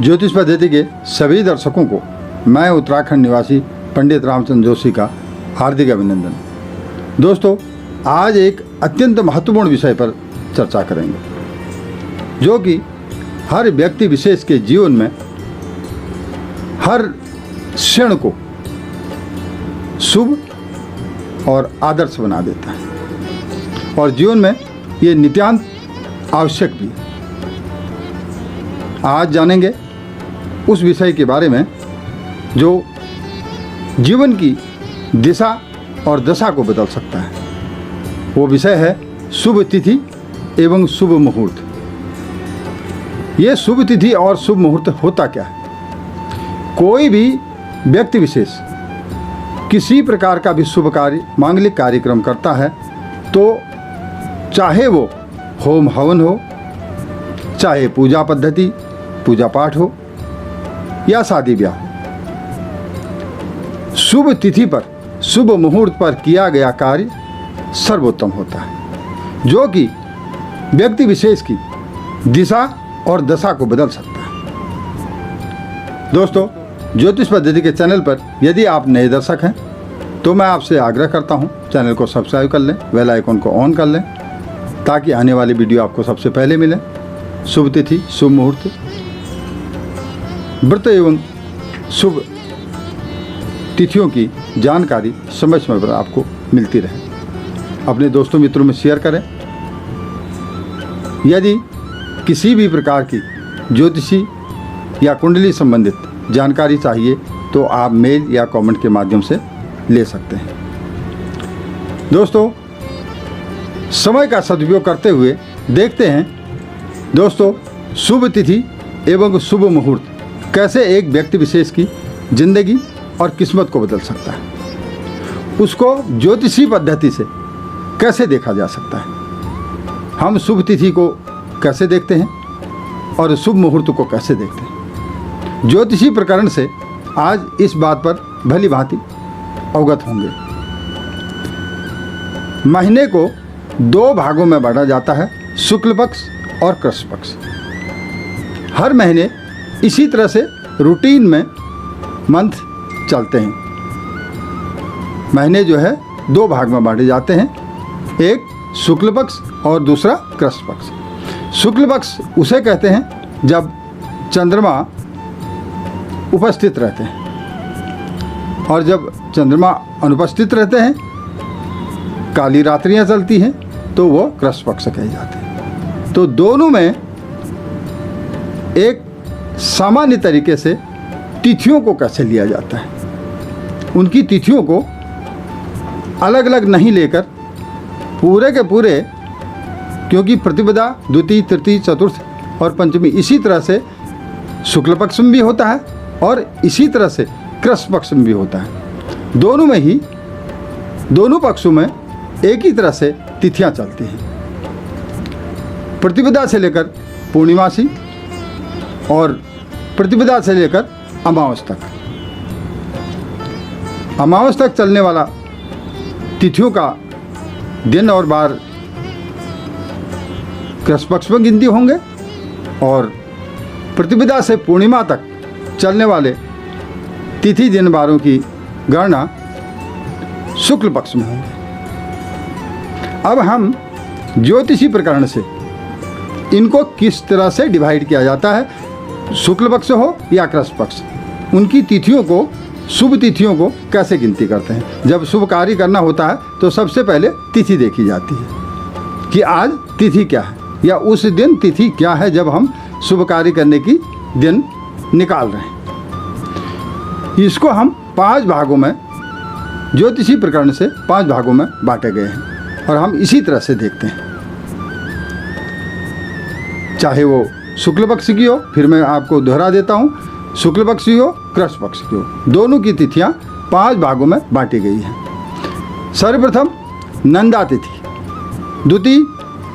ज्योतिष पद्धति के सभी दर्शकों को मैं उत्तराखंड निवासी पंडित रामचंद्र जोशी का हार्दिक अभिनंदन। दोस्तों, आज एक अत्यंत महत्वपूर्ण विषय पर चर्चा करेंगे, जो कि हर व्यक्ति विशेष के जीवन में हर क्षण को शुभ और आदर्श बना देता है और जीवन में ये नितांत आवश्यक भी है। आज जानेंगे उस विषय के बारे में जो जीवन की दिशा और दशा को बदल सकता है। वो विषय है शुभ तिथि एवं शुभ मुहूर्त। ये शुभ तिथि और शुभ मुहूर्त होता क्या है? कोई भी व्यक्ति विशेष किसी प्रकार का भी शुभ कार्य, मांगलिक कार्यक्रम करता है तो चाहे वो होम हवन हो, चाहे पूजा पद्धति, पूजा पाठ हो या शादी ब्याह हो, शुभ तिथि पर, शुभ मुहूर्त पर किया गया कार्य सर्वोत्तम होता है, जो कि व्यक्ति विशेष की दिशा और दशा को बदल सकता है। दोस्तों, ज्योतिष पद्धति के चैनल पर यदि आप नए दर्शक हैं तो मैं आपसे आग्रह करता हूं, चैनल को सब्सक्राइब कर लें, बेल आइकन को ऑन कर लें, ताकि आने वाली वीडियो आपको सबसे पहले मिले। शुभ तिथि, शुभ मुहूर्त, व्रत एवं शुभ तिथियों की जानकारी समय समय पर आपको मिलती रहे। अपने दोस्तों मित्रों में शेयर करें। यदि किसी भी प्रकार की ज्योतिषी या कुंडली संबंधित जानकारी चाहिए तो आप मेल या कमेंट के माध्यम से ले सकते हैं। दोस्तों, समय का सदुपयोग करते हुए देखते हैं दोस्तों, शुभ तिथि एवं शुभ मुहूर्त कैसे एक व्यक्ति विशेष की जिंदगी और किस्मत को बदल सकता है। उसको ज्योतिषी पद्धति से कैसे देखा जा सकता है। हम शुभ तिथि को कैसे देखते हैं और शुभ मुहूर्त को कैसे देखते हैं। ज्योतिषी प्रकरण से आज इस बात पर भली भांति अवगत होंगे। महीने को 2 भागों में बांटा जाता है, शुक्ल पक्ष और कृष्ण पक्ष। हर महीने इसी तरह से रूटीन में मंथ चलते हैं। महीने जो है 2 भाग में बांटे जाते हैं, एक शुक्ल पक्ष और दूसरा कृष्ण पक्ष। शुक्ल पक्ष उसे कहते हैं जब चंद्रमा उपस्थित रहते हैं, और जब चंद्रमा अनुपस्थित रहते हैं, काली रात्रियां चलती हैं, तो वो कृष्ण पक्ष कहे जाते हैं। तो दोनों में एक सामान्य तरीके से तिथियों को कैसे लिया जाता है, उनकी तिथियों को अलग अलग नहीं लेकर पूरे के पूरे, क्योंकि प्रतिपदा, द्वितीय, तृतीय, चतुर्थ और पंचमी इसी तरह से शुक्ल पक्ष में भी होता है और इसी तरह से कृष्ण पक्ष में भी होता है। दोनों में ही, दोनों पक्षों में एक ही तरह से तिथियां चलती हैं। प्रतिपदा से लेकर पूर्णिमासी और प्रतिपदा से लेकर अमावस तक। अमावस तक चलने वाला तिथियों का दिन और बार कृष्ण पक्ष में गिनती होंगे और प्रतिपदा से पूर्णिमा तक चलने वाले तिथि दिन बारों की गणना शुक्ल पक्ष में होंगे। अब हम ज्योतिषी प्रकरण से इनको किस तरह से डिवाइड किया जाता है, शुक्ल पक्ष हो या कृष्ण पक्ष, उनकी तिथियों को, शुभ तिथियों को कैसे गिनती करते हैं। जब शुभ कार्य करना होता है तो सबसे पहले तिथि देखी जाती है कि आज तिथि क्या है या उस दिन तिथि क्या है जब हम शुभ कार्य करने की दिन निकाल रहे हैं। इसको हम 5 भागों में, ज्योतिषी प्रकरण से 5 भागों में बांटे गए हैं और हम इसी तरह से देखते हैं। चाहे वो शुक्ल पक्ष की हो, फिर मैं आपको दोहरा देता हूँ, शुक्ल पक्ष की हो, कृष्ण पक्ष की हो, दोनों की तिथियाँ 5 भागों में बांटी गई हैं। सर्वप्रथम नंदा तिथि, द्वितीय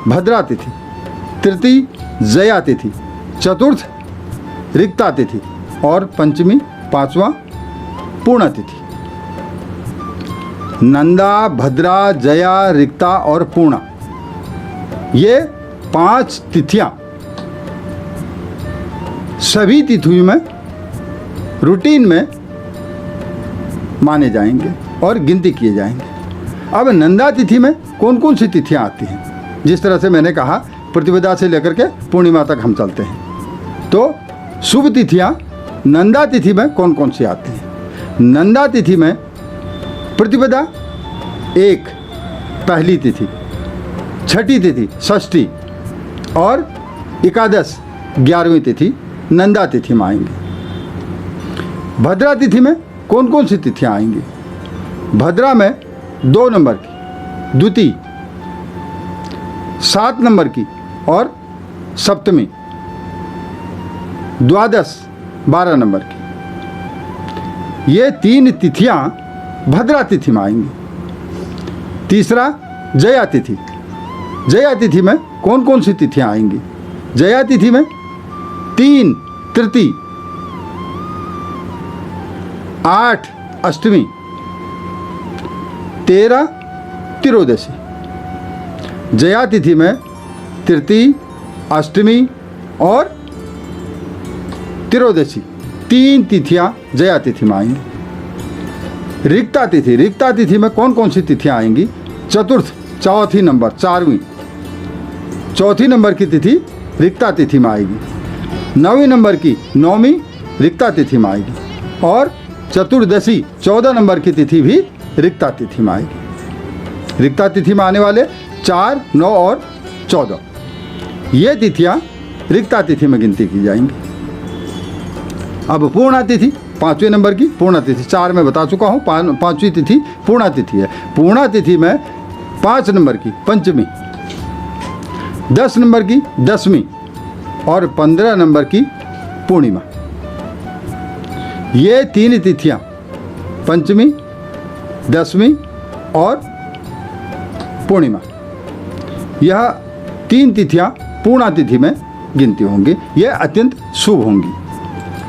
भद्रा तिथि, तृतीय जया तिथि, चतुर्थ रिक्ता तिथि और पंचमी 5वां पूर्ण तिथि। नंदा, भद्रा, जया, रिक्ता और पूर्णा, ये 5 तिथियां सभी तिथियों में रूटीन में माने जाएंगे और गिनती किए जाएंगे। अब नंदा तिथि में कौन कौन सी तिथियां आती हैं? जिस तरह से मैंने कहा प्रतिपदा से लेकर के पूर्णिमा तक हम चलते हैं, तो शुभ तिथियां नंदा तिथि में कौन कौन सी आती हैं? नंदा तिथि में प्रतिपदा 1 पहली तिथि, छठी तिथि षष्ठी और एकादश 11वीं तिथि नंदा तिथि में आएंगी। भद्रा तिथि में कौन कौन सी तिथियां आएंगी? भद्रा में 2 नंबर की द्वितीय, 7 नंबर की और सप्तमी, द्वादश 12 नंबर की। ये 3 तिथियां भद्रा तिथि में आएंगी। तीसरा जया तिथि। जया तिथि में कौन कौन सी तिथियां आएंगी? जया तिथि में 3 तृतीय, 8 अष्टमी, 13 त्रयोदशी। जया तिथि में तृतीय, अष्टमी और त्रयोदशी 3 तिथियां जया तिथि में आएंगी। रिक्ता तिथि। रिक्ता तिथि में कौन कौन सी तिथियां आएंगी? चतुर्थ, चौथी नंबर, 4वीं, चौथी नंबर की तिथि रिक्ता तिथि में आएगी। 9वीं नंबर की 9वीं रिक्ता तिथि में आएगी और चतुर्दशी 14 नंबर की तिथि भी रिक्ता तिथि में आएगी। रिक्ता तिथि में आने वाले 4, 9 और 14 ये तिथियां रिक्ता तिथि में गिनती की जाएंगी। अब पूर्णा तिथि 5वें नंबर की पूर्णा तिथि, 4 में बता चुका हूँ, 5वीं तिथि पूर्णा तिथि है। पूर्णा तिथि में 5 नंबर की पंचमी, 10 नंबर की दसवीं और 15 नंबर की पूर्णिमा। ये 3 तिथियां पंचमी, दसवीं और पूर्णिमा, यह 3 तिथियां पूर्णा तिथि में गिनती होंगी। ये अत्यंत शुभ होंगी।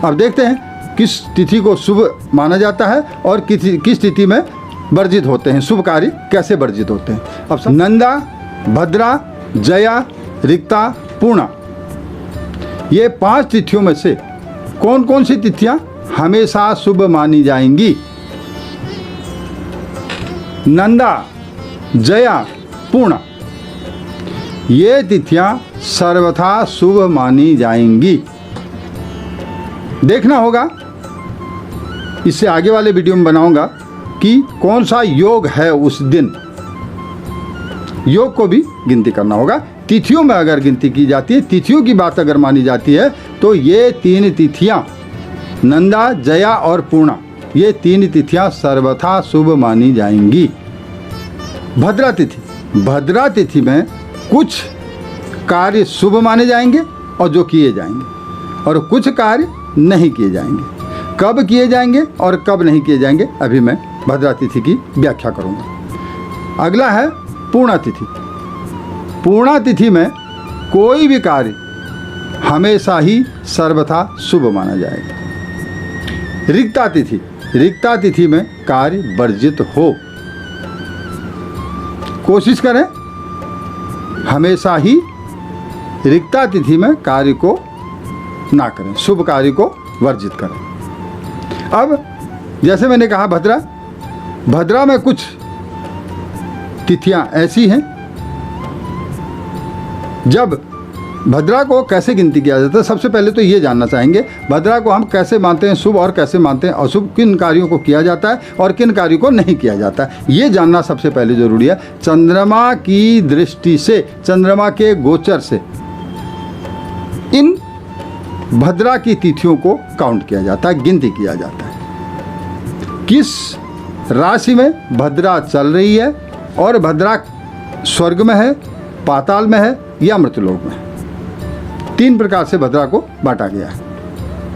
अब देखते हैं किस तिथि को शुभ माना जाता है और किस तिथि में वर्जित होते हैं, शुभ कार्य कैसे वर्जित होते हैं। अब नंदा, भद्रा, जया, रिक्ता, पूर्णा, ये 5 तिथियों में से कौन कौन सी तिथियां हमेशा शुभ मानी जाएंगी? नंदा, जया, पूर्णा, ये तिथियां सर्वथा शुभ मानी जाएंगी। देखना होगा, इससे आगे वाले वीडियो में बनाऊंगा कि कौन सा योग है उस दिन, योग को भी गिनती करना होगा। तिथियों में अगर गिनती की जाती है, तिथियों की बात अगर मानी जाती है, तो ये 3 तिथियां नंदा, जया और पूर्णा, ये 3 तिथियां सर्वथा शुभ मानी जाएंगी। भद्रा तिथि। भद्रा तिथि में कुछ कार्य शुभ माने जाएंगे और जो किए जाएंगे, और कुछ कार्य नहीं किए जाएंगे। कब किए जाएंगे और कब नहीं किए जाएंगे, अभी मैं भद्रा तिथि की व्याख्या करूंगा। अगला है पूर्णा तिथि। पूर्णा तिथि में कोई भी कार्य हमेशा ही सर्वथा शुभ माना जाएगा। रिक्ता तिथि। रिक्ता तिथि में कार्य वर्जित हो, कोशिश करें हमेशा ही रिक्ता तिथि में कार्य को ना करें, शुभ कार्य को वर्जित करें। अब जैसे मैंने कहा भद्रा, भद्रा में कुछ तिथियां ऐसी हैं, जब भद्रा को कैसे गिनती किया जाता है, सबसे पहले तो ये जानना चाहेंगे भद्रा को हम कैसे मानते हैं शुभ और कैसे मानते हैं अशुभ, किन कार्यों को किया जाता है और किन कार्यों को नहीं किया जाता है, ये जानना सबसे पहले ज़रूरी है। चंद्रमा की दृष्टि से, चंद्रमा के गोचर से इन भद्रा की तिथियों को काउंट किया जाता है, गिनती किया जाता है। किस राशि में भद्रा चल रही है और भद्रा स्वर्ग में है, पाताल में है या मृत्युलोक में है। 3 प्रकार से भद्रा को बांटा गया है,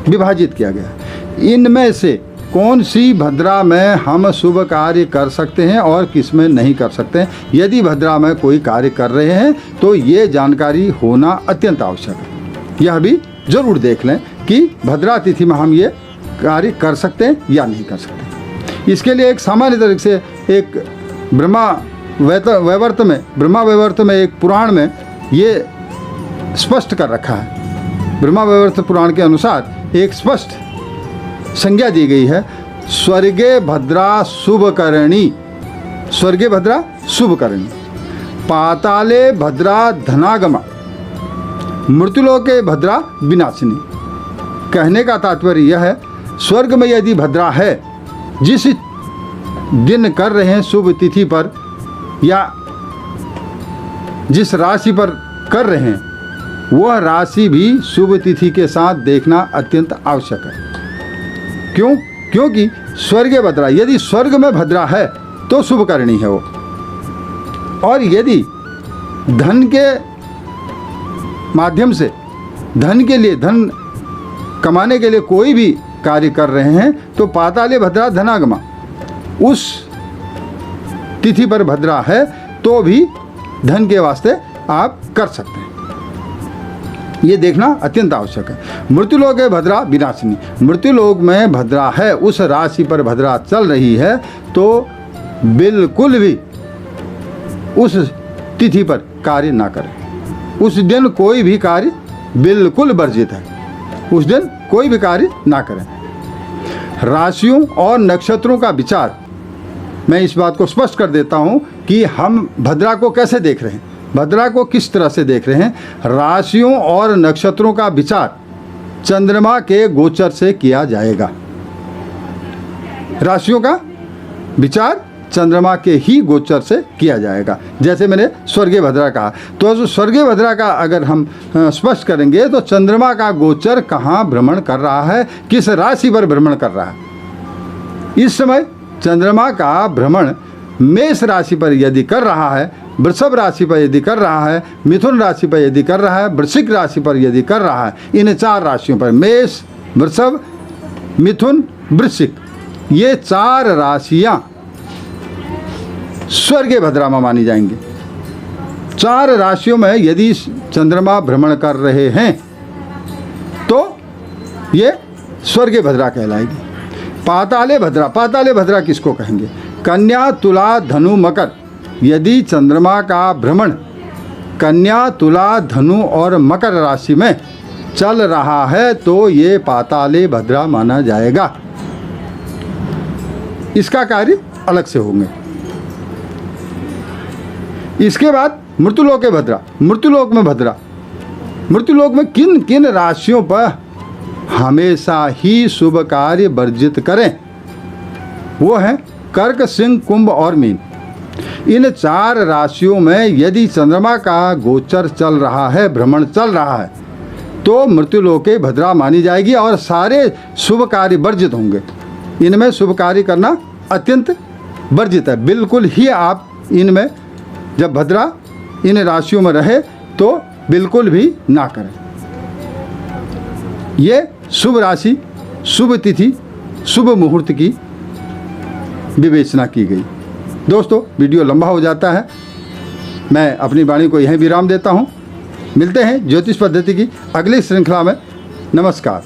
विभाजित किया गया है। इनमें से कौन सी भद्रा में हम शुभ कार्य कर सकते हैं और किस में नहीं कर सकते हैं। यदि भद्रा में कोई कार्य कर रहे हैं तो ये जानकारी होना अत्यंत आवश्यक है। यह भी जरूर देख लें कि भद्रा तिथि में हम ये कार्य कर सकते हैं या नहीं कर सकते। इसके लिए एक सामान्य तरीके से एक ब्रह्मा वैवर्त में एक पुराण में ये स्पष्ट कर रखा है ब्रह्मावैवर्त पुराण के अनुसार एक स्पष्ट संज्ञा दी गई है, स्वर्गे भद्रा शुभकरणी, स्वर्गे भद्रा शुभकरणी, पाताले भद्रा धनागमा, मृत्युलोके भद्रा विनाशिनी। कहने का तात्पर्य यह है, स्वर्ग में यदि भद्रा है, जिस दिन कर रहे हैं शुभ तिथि पर या जिस राशि पर कर रहे हैं, वह राशि भी शुभ तिथि के साथ देखना अत्यंत आवश्यक है। क्यों? क्योंकि स्वर्गे भद्रा, यदि स्वर्ग में भद्रा है तो शुभकरणी है वो। और यदि धन के माध्यम से, धन के लिए, धन कमाने के लिए कोई भी कार्य कर रहे हैं तो पाताले भद्रा धनागमा, उस तिथि पर भद्रा है तो भी धन के वास्ते आप कर सकते हैं। ये देखना अत्यंत आवश्यक है। मृत्युलोक है भद्रा विनाशिनी, मृत्युलोक में भद्रा है, उस राशि पर भद्रा चल रही है तो बिल्कुल भी उस तिथि पर कार्य ना करें। उस दिन कोई भी कार्य बिल्कुल वर्जित है, उस दिन कोई भी कार्य ना करें। राशियों और नक्षत्रों का विचार, मैं इस बात को स्पष्ट कर देता हूँ कि हम भद्रा को कैसे देख रहे हैं, भद्रा को किस तरह से देख रहे हैं। राशियों और नक्षत्रों का विचार चंद्रमा के गोचर से किया जाएगा। राशियों का विचार चंद्रमा के ही गोचर से किया जाएगा। जैसे मैंने स्वर्गीय भद्रा कहा, तो स्वर्गीय भद्रा का अगर हम स्पष्ट करेंगे तो चंद्रमा का गोचर कहाँ भ्रमण कर रहा है, किस राशि पर भ्रमण कर रहा है। इस समय चंद्रमा का भ्रमण मेष राशि पर यदि कर रहा है, वृषभ राशि पर यदि कर रहा है, मिथुन राशि पर यदि कर रहा है, वृश्चिक राशि पर यदि कर रहा है, इन 4 राशियों पर, मेष, वृषभ, मिथुन, वृश्चिक, ये 4 राशियां स्वर्गीय भद्रा में मानी जाएंगी। 4 राशियों में यदि चंद्रमा भ्रमण कर रहे हैं तो ये स्वर्गीय भद्रा कहलाएगी। पाताले भद्रा, पाताले भद्रा किसको कहेंगे? कन्या, तुला, धनु, मकर, यदि चंद्रमा का भ्रमण कन्या, तुला, धनु और मकर राशि में चल रहा है तो ये पाताले भद्रा माना जाएगा। इसका कार्य अलग से होंगे। इसके बाद मृत्युलोक है भद्रा, मृत्युलोक में भद्रा, मृत्युलोक में किन किन राशियों पर हमेशा ही शुभ कार्य वर्जित करें, वो है कर्क, सिंह, कुंभ और मीन। इन 4 राशियों में यदि चंद्रमा का गोचर चल रहा है, भ्रमण चल रहा है, तो मृत्युलोके भद्रा मानी जाएगी और सारे शुभ कार्य वर्जित होंगे। इनमें शुभ कार्य करना अत्यंत वर्जित है। बिल्कुल ही आप इनमें, जब भद्रा इन राशियों में रहे तो बिल्कुल भी ना करें। ये शुभ राशि, शुभ तिथि, शुभ मुहूर्त की विवेचना की गई। दोस्तों, वीडियो लंबा हो जाता है, मैं अपनी वाणी को यहीं विराम देता हूँ। मिलते हैं ज्योतिष पद्धति की अगली श्रृंखला में। नमस्कार।